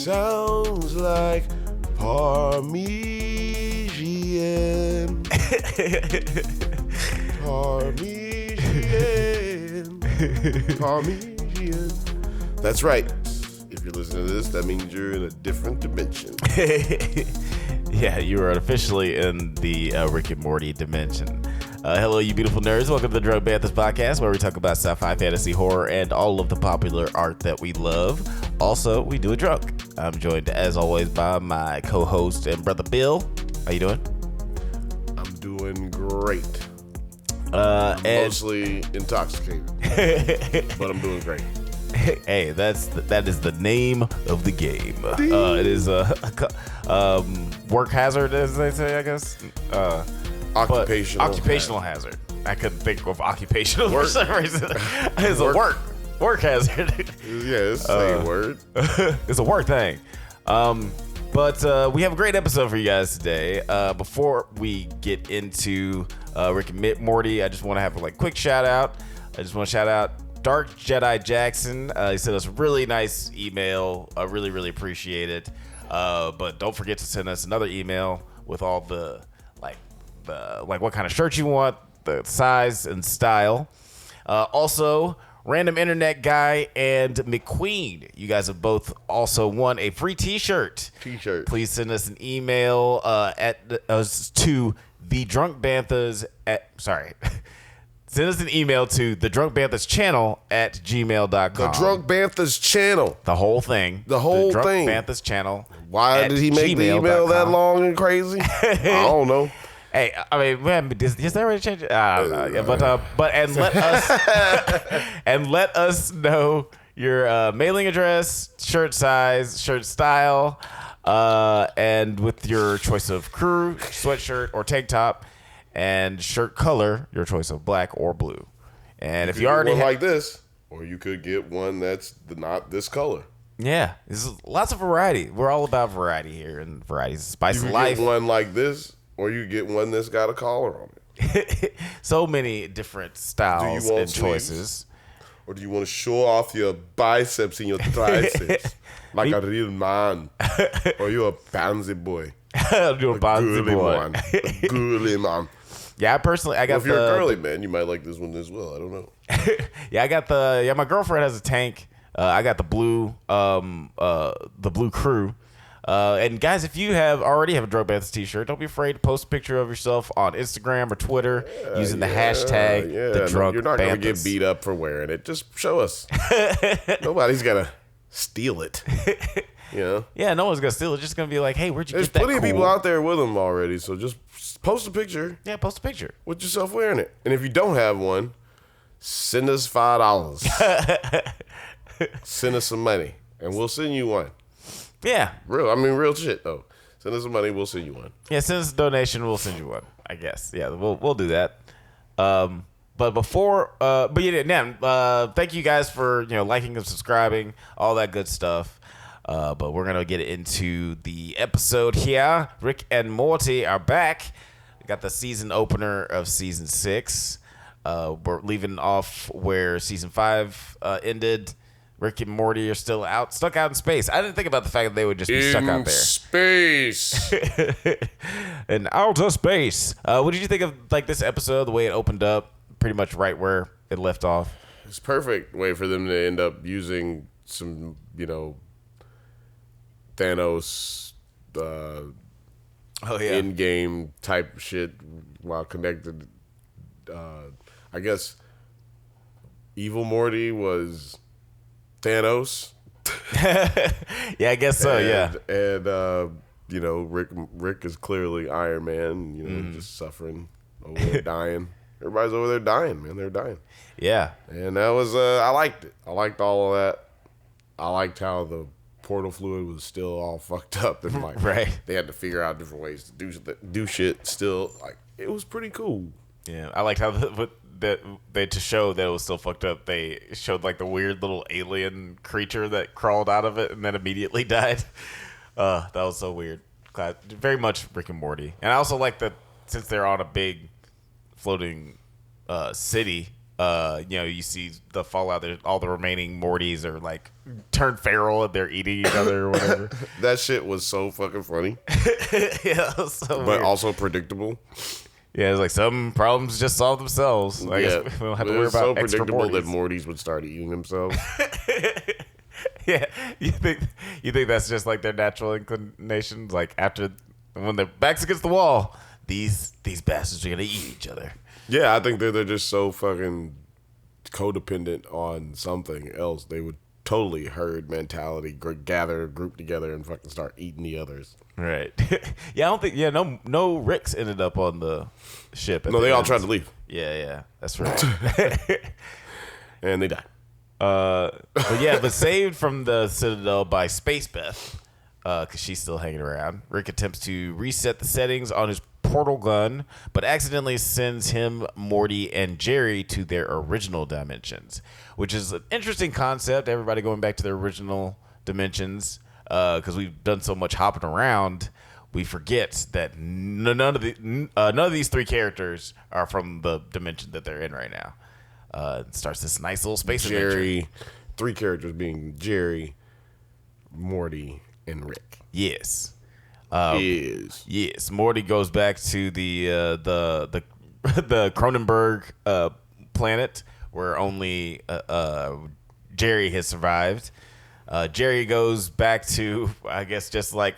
sounds like Parmesan. Parmesan. That's right. If you're listening to this, that means you're in a different dimension. Yeah, you are officially in the Rick and Morty dimension. Hello, you beautiful nerds. Welcome to the Drunk Banthas podcast, where we talk about sci-fi, fantasy, horror, and all of the popular art that we love. Also, we do it drunk. I'm joined, as always, by my co-host and brother Bill. How you doing? I'm doing great. And mostly intoxicated, but I'm doing great. Hey, that is the name of the game. It is work hazard, as they say, I guess. Occupational hazard. I couldn't think of occupational for some reason. It's a work hazard. Yeah, it's the same word. It's a work thing. But we have a great episode for you guys today. Before we get into Rick and Morty, I just want to have a quick shout out. I just want to shout out Dark Jedi Jackson. He sent us a really nice email. I really, really appreciate it. But don't forget to send us another email with all the what kind of shirt you want, the size and style. Also, Random Internet Guy and McQueen, you guys have both also won a free t-shirt. Please send us an email to the Drunk Banthas send us an email to the Drunk Banthas channel at gmail.com. The Drunk Banthas channel. The whole thing. The whole Drunk thing. Banthas channel. Why did he make the email that long and crazy? I don't know. Hey, I mean, man, is that ready to change it? I don't know. Let us know your mailing address, shirt size, shirt style, and with your choice of crew, sweatshirt, or tank top, and shirt color, your choice of black or blue. And if you already have like this, or you could get one that's not this color. Yeah, there's lots of variety. We're all about variety here, and variety's the spice of life. You get one like this. Or you get one that's got a collar on it. So many different styles and choices. Or do you want to show off your biceps and your triceps like a real man? Or you're a pansy boy? You're a pansy boy. A girly man. Yeah, personally, I got if you're a girly man, you might like this one as well. I don't know. Yeah, I got my girlfriend has a tank. I got the blue crew. And guys, if you already have a Drunk Banthas t-shirt, don't be afraid to post a picture of yourself on Instagram or Twitter using the hashtag the Drunk Banthas. You're not going to get beat up for wearing it. Just show us. Nobody's going to steal it. You know? Yeah, no one's going to steal it. It's just going to be like, hey, where'd you get that? There's plenty of people out there with them already, so just post a picture. Yeah, post a picture. With yourself wearing it. And if you don't have one, send us $5. Send us some money, and we'll send you one. Yeah. Real shit, though. Send us some money, we'll send you one. Yeah, send us a donation, we'll send you one, I guess. Yeah, we'll do that. Thank you guys for, liking and subscribing, all that good stuff. But we're going to get into the episode here. Rick and Morty are back. We got the season opener of season 6. We're leaving off where season 5 ended. Rick and Morty are still stuck out in space. I didn't think about the fact that they would just be stuck out there. Space. In outer space. What did you think of this episode, the way it opened up, pretty much right where it left off? It's a perfect way for them to end up using some, Thanos in-game type shit while connected. I guess Evil Morty was Thanos. Yeah, I guess so. And Rick is clearly Iron Man. Just suffering over there, dying. Everybody's over there dying, man. They're dying. Yeah, and that was I liked it. I liked all of that. I liked how the portal fluid was still all fucked up and right. They had to figure out different ways to do shit. Still, it was pretty cool. Yeah, I liked how to show that it was still fucked up, they showed the weird little alien creature that crawled out of it and then immediately died. That was so weird. Very much Rick and Morty. And I also like that since they're on a big floating city, You see the fallout. There, all the remaining Mortys are like turned feral and they're eating each other or whatever. That shit was so fucking funny. Yeah, it was so but weird. Also predictable. Yeah, it's like some problems just solve themselves. I guess we don't have to worry about so extra predictable Mortys. that Mortys would start eating themselves. Yeah, you think that's just like their natural inclinations? Like after when their backs against the wall, these bastards are gonna eat each other. Yeah, I think they're just so fucking codependent on something else. They would totally herd mentality, gather, group together, and fucking start eating the others. Right. Yeah, I don't think. Yeah, no Ricks ended up on the ship. No, they all tried to leave. Yeah, that's right. And they died. But saved from the Citadel by Space Beth, because she's still hanging around. Rick attempts to reset the settings on his portal gun, but accidentally sends him, Morty, and Jerry to their original dimensions, which is an interesting concept. Everybody going back to their original dimensions, because we've done so much hopping around, we forget that none of these three characters are from the dimension that they're in right now. It starts this nice little space adventure. Three characters being Jerry, Morty, and Rick. Yes. Yes. Morty goes back to the Cronenberg planet where only Jerry has survived. Jerry goes back to, I guess, just like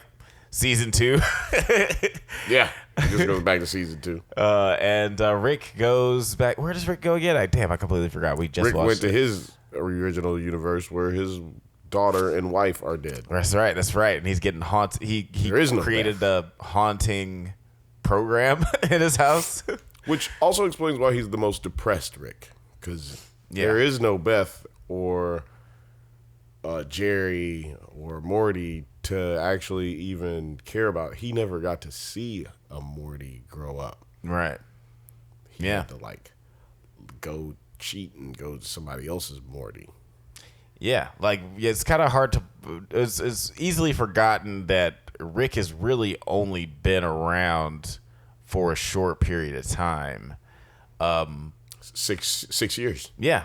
season 2. Yeah, he just goes back to season 2. And Rick goes back. Where does Rick go again? I completely forgot. We just Rick watched went to his original universe where his daughter and wife are dead. That's right. And he's getting haunted. He created a haunting program in his house. Which also explains why he's the most depressed Rick. Because there is no Beth or Jerry or Morty to actually even care about. He never got to see a Morty grow up. Right. He had to go cheat and go to somebody else's Morty. Yeah, it's kind of hard to. It's easily forgotten that Rick has really only been around for a short period of time. 6 years. Yeah,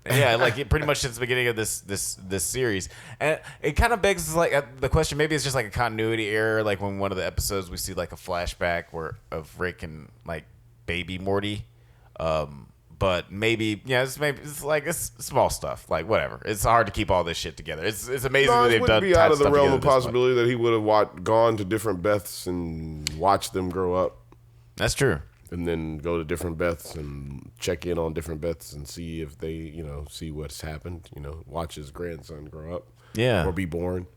pretty much since the beginning of this series, and it kind of begs the question. Maybe it's just like a continuity error. Like when one of the episodes we see like a flashback of Rick and like baby Morty. But maybe, it's small stuff. Like, whatever. It's hard to keep all this shit together. It's amazing that they've done. It wouldn't be out of the realm of possibility that he would have gone to different Beths and watched them grow up. That's true. And then go to different Beths and check in on different Beths and see if they, see what's happened. Watch his grandson grow up. Yeah. Or be born.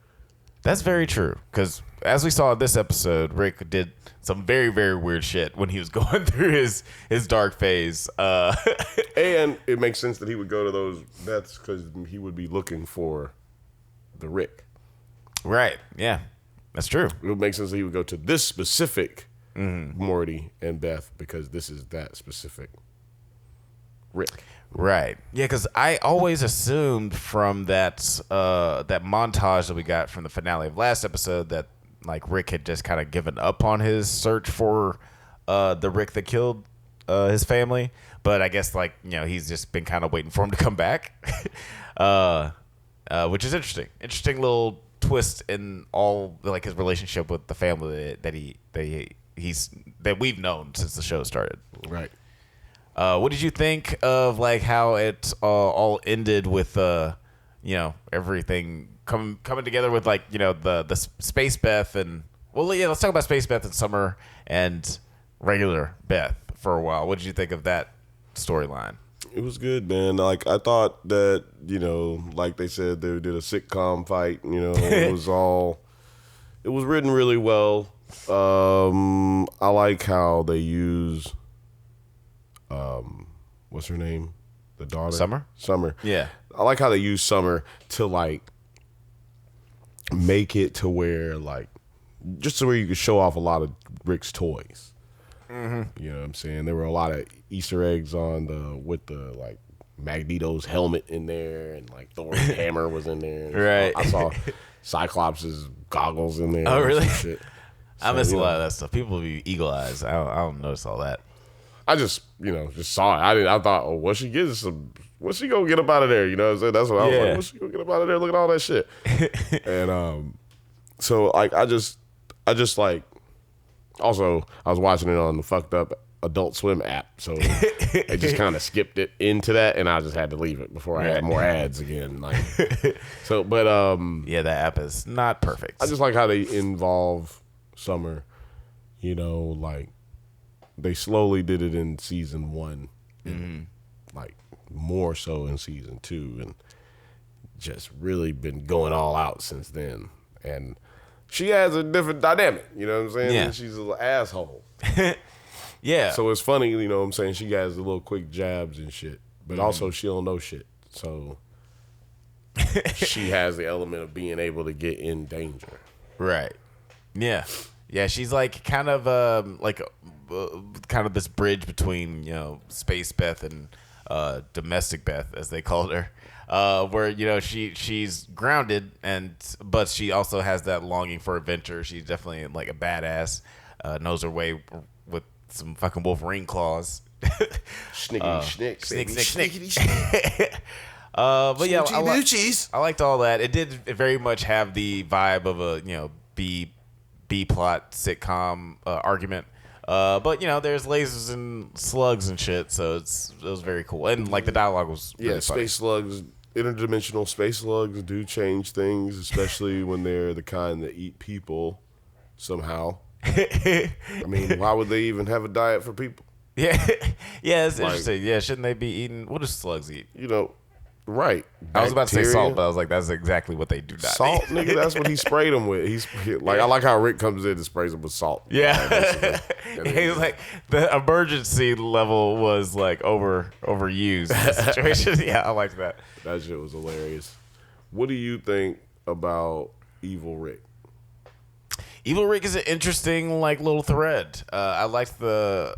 That's very true. Because as we saw in this episode, Rick did some very, very weird shit when he was going through his dark phase. And it makes sense that he would go to those Beths because he would be looking for the Rick. Right. Yeah. That's true. It would make sense that he would go to this specific Morty and Beth because this is that specific Rick. Right. Yeah, because I always assumed from that montage that we got from the finale of last episode that like Rick had just kind of given up on his search for the Rick that killed his family. But I guess he's just been kind of waiting for him to come back, which is interesting. Interesting little twist in all his relationship with the family that we've known since the show started. Right. What did you think of how it all ended with everything coming together with the Space Beth and let's talk about Space Beth and Summer and regular Beth for a while. What did you think of that storyline? It was good, man. I thought that like they said they did a sitcom fight. It was written really well. I like how they use what's her name? The daughter? Summer. Yeah. I like how they use Summer to make it to where just so where you could show off a lot of Rick's toys. Mm-hmm. You know what I'm saying? There were a lot of Easter eggs with the Magneto's helmet in there and Thor's hammer was in there. Right. I saw Cyclops' goggles in there. Oh, really? Shit. I miss a lot of that stuff. People be eagle eyes. I don't notice all that. I just saw it. I thought, oh, what's she gonna get up out of there? You know what I'm saying? That's what I was like, what's she gonna get up out of there? Look at all that shit. And so like I just like, also I was watching it on the fucked up Adult Swim app, so I just kind of skipped it into that, and I just had to leave it before I had more ads again. Like, so, but yeah, that app is not perfect. I just like how they involve Summer. You know, like they slowly did it in season 1, and like more so in season 2, and just really been going all out since then. And she has a different dynamic. You know what I'm saying? Yeah. And she's a little asshole. Yeah. So it's funny, you know what I'm saying? She has the little quick jabs and shit, but also she don't know shit. So she has the element of being able to get in danger. Right. Yeah. Yeah, she's like kind of kind of this bridge between, you know, Space Beth and Domestic Beth, as they called her. Where, you know, she's grounded, but she also has that longing for adventure. She's definitely like a badass, knows her way with some fucking Wolverine claws. Snickety snick, Snick, baby. snick, Snickety snick. But yeah, I I liked all that. It did very much have the vibe of a, you know, B plot sitcom argument. But you know, there's lasers and slugs and shit, so it was very cool. And like the dialogue was really funny. Space slugs, interdimensional space slugs do change things, especially when they're the kind that eat people somehow. I mean, why would they even have a diet for people? Yeah, yeah, it's interesting. Yeah, shouldn't they be eating? What do slugs eat? You know, right? I was about to say Bacteria. salt, but I was like, that's exactly what they do not Salt, eat. nigga, that's what he sprayed them with. He's like, I like how Rick comes in and sprays them with salt. Yeah, he was like the emergency level was like overused in the situation. Yeah, I like that. That shit was hilarious. What do you think about Evil Rick? Evil Rick is an interesting like little thread. I liked the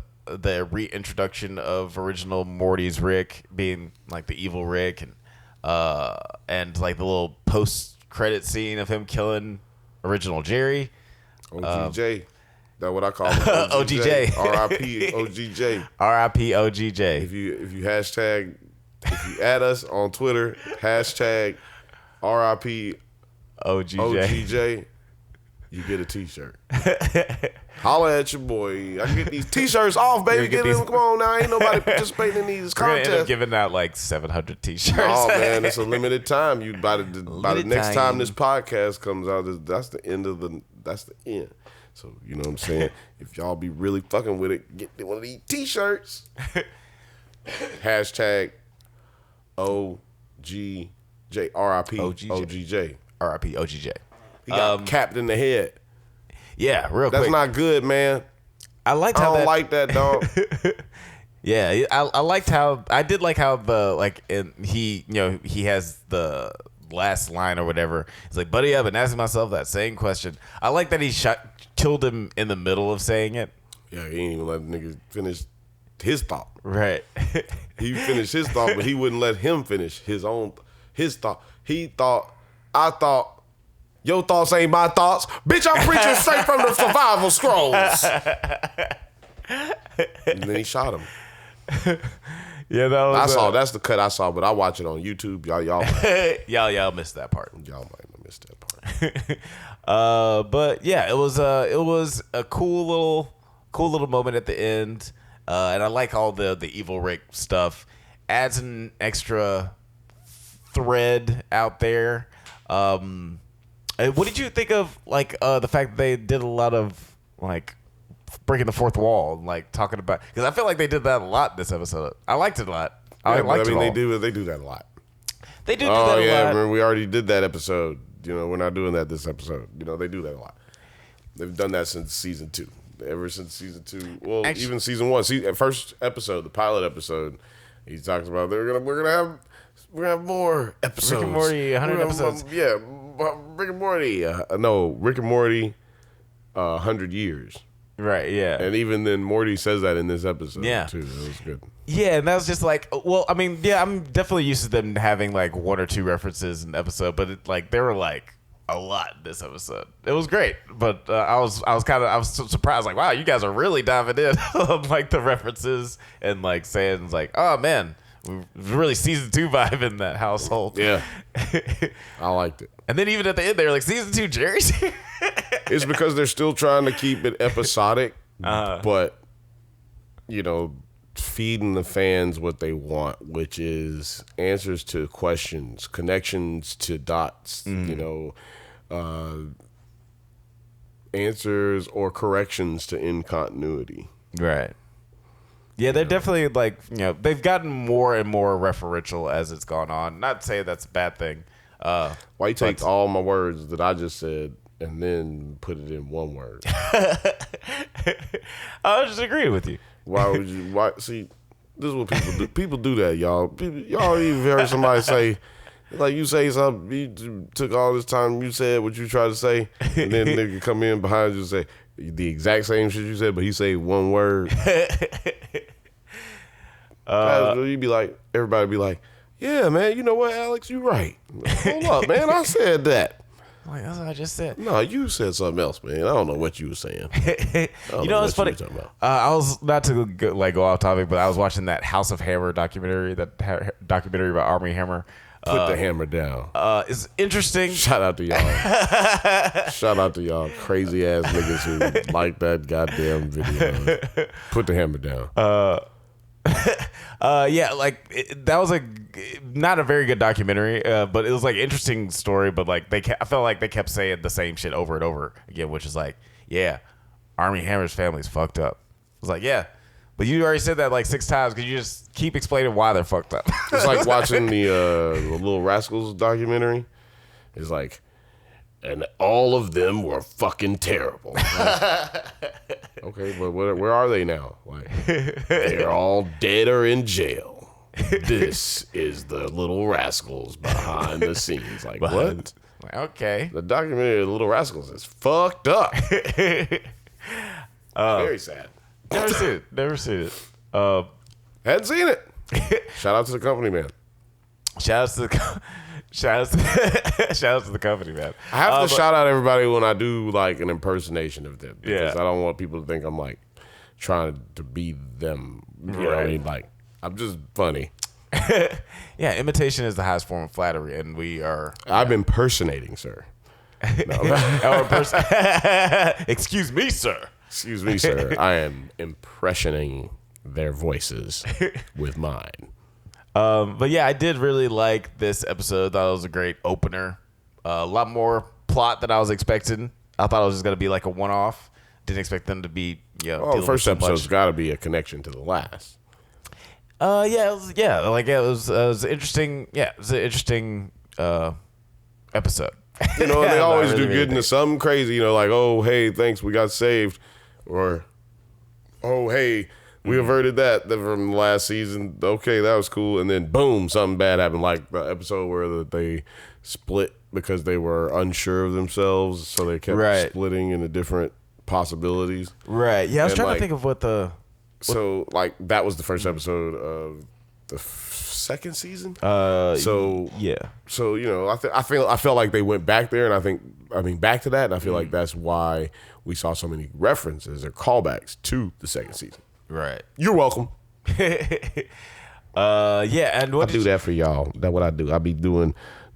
reintroduction of original Morty's Rick being like the evil Rick, and like the little post credit scene of him killing original Jerry. OGJ. That's what I call him. OGJ. R.I.P. OGJ. R.I.P. OGJ. If you add us on Twitter, hashtag R.I.P. OGJ, you get a t-shirt. Holla at your boy. I can get these t-shirts off, baby. Get them. Come on now. Ain't nobody participating in these We're gonna end up contests. giving out like 700 t-shirts. Oh man, it's a limited time. You by the next time this podcast comes out, that's the end. So you know what I'm saying? If y'all be really fucking with it, get one of these t-shirts. Hashtag OGJ. R.I.P. OGJ. R.I.P. OGJ. He got capped in the head. Yeah, real quick. That's not good, man. I don't like that, dog. Yeah, I did like how he has the last line or whatever. It's like, buddy, I've been asking myself that same question. I like that he killed him in the middle of saying it. Yeah, he ain't even let the nigga finish his thought. Right. He finished his thought, but he wouldn't let him finish his thought. I thought, your thoughts ain't my thoughts. Bitch, I'm preaching straight from the survival scrolls. And then he shot him. Yeah, That's the cut I saw, but I watch it on YouTube. Y'all missed that part. Y'all might have missed that part. But yeah, it was a cool little moment at the end, and I like all the evil Rick stuff. Adds an extra thread out there. What did you think of the fact that they did a lot of like breaking the fourth wall and like talking about, because I feel like they did that a lot this episode. I liked it a lot. They do that a lot. They do that a lot. Oh yeah, remember we already did that episode. You know, we're not doing that this episode. You know, they do that a lot. They've done that since season 2. Ever since season 2. Well, actually, even season 1. First episode, the pilot episode, he talks about we're gonna have more episodes. Rick and Morty, 100 episodes. Yeah, Rick and Morty. No, Rick and Morty, 100 years. Right, yeah. And even then, Morty says that in this episode, too. That was good. Yeah, and that was just like, well, I mean, yeah, I'm definitely used to them having like 1 or 2 references in the episode, but there were like a lot this episode. It was great, but I was surprised. Like, wow, you guys are really diving in on like the references and like saying like, oh man, we really season 2 vibe in that household. Yeah, I liked it. And then even at the end, they were like, season 2, Jerry's here. It's because they're still trying to keep it episodic, but you know, feeding the fans what they want, which is answers to questions, connections to dots, you know, answers or corrections to incontinuity. Right. Yeah, they're definitely like, you know, they've gotten more and more referential as it's gone on. Not to say that's a bad thing. Why you take all my words that I just said and then put it in one word? I was just agreeing with you. Why would you? Why? See, this is what people do. People do that, y'all. Y'all even heard somebody say, like, you say something, you took all this time, you said what you tried to say, and then nigga come in behind you and say the exact same shit you said, but he say one word. You'd be like, everybody be like, yeah, man, you know what, Alex, you right. Hold up, man, I said that. Like, that's what I just said. No, you said something else, man. I don't know what you were saying. You know what's funny? I was not to go off topic, but I was watching that House of Hammer documentary, documentary about Armie Hammer. Put the hammer down. It's interesting. Shout out to y'all. Shout out to y'all crazy ass niggas who like that goddamn video. Put the hammer down. Yeah, like that was not a very good documentary, but it was like interesting story. But like I felt like they kept saying the same shit over and over again, which is like, yeah, Armie Hammer's family's fucked up. I was like, yeah, but you already said that like 6 times because you just keep explaining why they're fucked up. It's like watching the Little Rascals documentary. It's like, and all of them were fucking terrible. Like, okay, but where are they now? Like, they're all dead or in jail. This is the Little Rascals behind the scenes. Like, what? Okay. The documentary of the Little Rascals is fucked up. Very sad. Never seen it. Hadn't seen it. Shout out to the company, man. Shout out to the company, man. I have to shout out everybody when I do like an impersonation of them. Because I don't want people to think I'm like trying to be them. You know what I mean? Like, I'm just funny. Yeah, imitation is the highest form of flattery, and we are. I'm impersonating, sir. No. Excuse me, sir. Excuse me, sir. I am impressioning their voices with mine. But yeah, I did really like this episode. Thought it was a great opener. A lot more plot than I was expecting. I thought it was just gonna be like a one-off. Didn't expect them to be, you know. Well, the first episode's got to be a connection to the last. It was interesting. Yeah, it was an interesting episode. You know, and they always do get into something crazy. You know, like, oh, hey, thanks, we got saved, or oh, hey, we averted that from last season. Okay, that was cool. And then boom, something bad happened, like the episode where they split because they were unsure of themselves, so they kept splitting into different possibilities. Right. Yeah, I was trying to think of what the. So, like, that was the first episode of the second season. So yeah. So, you know, I felt like they went back there, and back to that, and I feel like that's why we saw so many references or callbacks to the second season. Right. You're welcome. Yeah, and what I do that for y'all. That's what I do. I be doing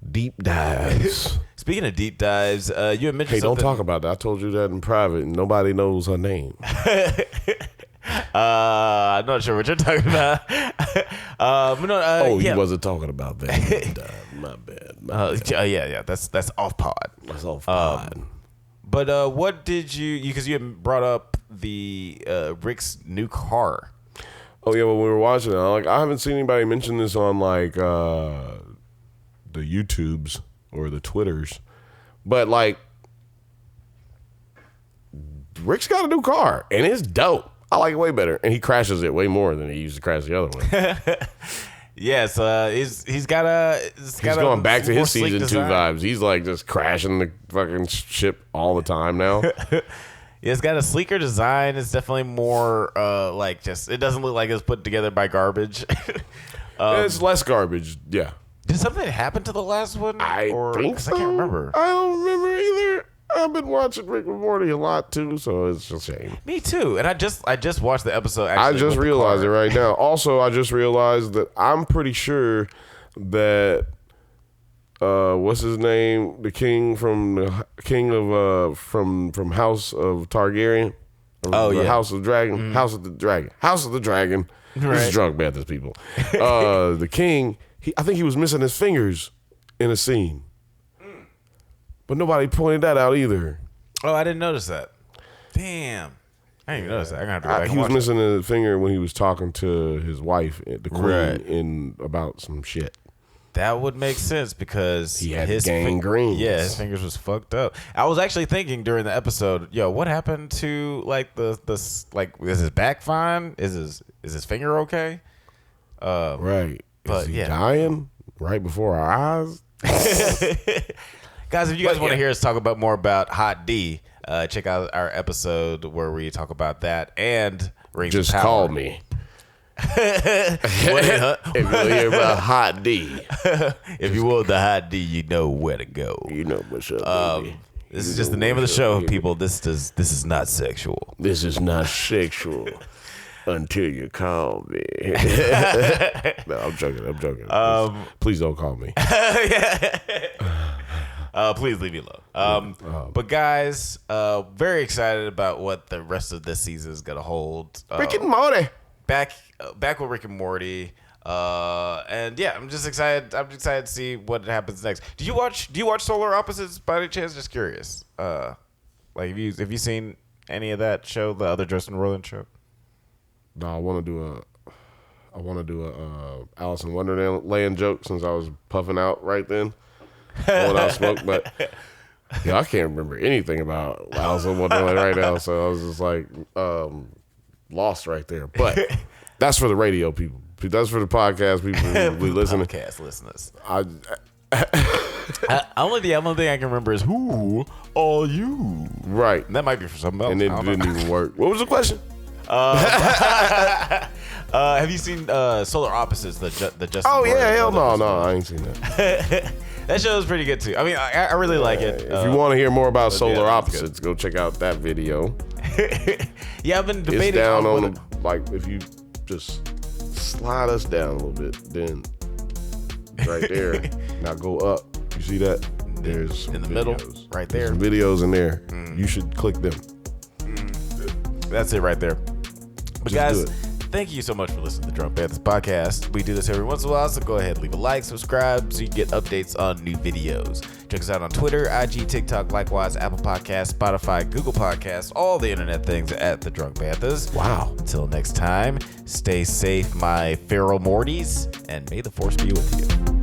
deep dives. Speaking of deep dives, you had mentioned Hey, don't talk about that. I told you that in private, and nobody knows her name. I'm not sure what you're talking about. He wasn't talking about that. My bad. Yeah. That's off pod. That's off pod. But what did you because you had brought up the Rick's new car. Oh yeah, when we were watching it, I haven't seen anybody mention this on like the YouTubes or the Twitters, but like Rick's got a new car and it's dope. I like it way better, and he crashes it way more than he used to crash the other one. Yes, he's going back to his season 2 vibes. He's like just crashing the fucking ship all the time now. Yeah, it's got a sleeker design. It's definitely more like just. It doesn't look like it's put together by garbage. It's less garbage. Yeah. Did something happen to the last one? I think so. I can't remember. I don't remember either. I've been watching Rick and Morty a lot too, so it's a shame. Me too. And I just watched the episode. I just realized it right now. Also, I just realized that I'm pretty sure that what's his name? The king from from House of Targaryen. House of Dragon. Mm-hmm. House of the Dragon. Right. This is drunk Banthas people. The king. I think he was missing his fingers in a scene. But nobody pointed that out either. Oh, I didn't notice that. Damn. I didn't even notice that. I'm gonna have to go back he was missing a finger when he was talking to his wife, the queen, in about some shit. That would make sense because he had gangrene. His fingers was fucked up. I was actually thinking during the episode, what happened to like the is his back fine? Is his finger okay? Right. But is he dying right before our eyes? Guys, if you guys want to hear us talk about more about Hot D, check out our episode where we talk about that and Rings of Power. Just call me. If you hear about Hot D. If you want the Hot D, you know where to go. You know what's up, baby. This is just the name of the show, people. This is not sexual. This is not sexual. Until you call me. No, I'm joking. Please don't call me. Please leave me alone. But guys, very excited about what the rest of this season is gonna hold. Rick and Morty. Back with Rick and Morty. And yeah, I'm just excited. I'm excited to see what happens next. Do you watch Solar Opposites by any chance? Just curious. Have you seen any of that show, the other Justin Roiland show? No, I want to do a Alice in Wonderland joke since I was puffing out right then when I smoked, but I can't remember anything about Alice in Wonderland right now, so I was just like lost right there. But that's for the radio people. That's for the podcast people who listen. Podcast listeners. Only thing I can remember is who are you? Right. And that might be for something else. And it didn't even work. What was the question? Have you seen Solar Opposites? The Justin. Oh yeah, hell no, I ain't seen that. That show is pretty good too. I mean, I really like it. If you want to hear more about Solar Opposites, go check out that video. Yeah, I've been debating. It's down on if you just slide us down a little bit, then right there. Now go up. You see that? There's in the middle, right there. There's some videos in there. You should click them. That's it right there. But guys, thank you so much for listening to the Drunk Banthas podcast. We do this every once in a while, so go ahead, leave a like, subscribe, so you can get updates on new videos. Check us out on Twitter, IG, TikTok, likewise, Apple Podcasts, Spotify, Google Podcasts, all the internet things at the Drunk Banthas. Wow. Until next time, stay safe, my feral Mortys, and may the force be with you.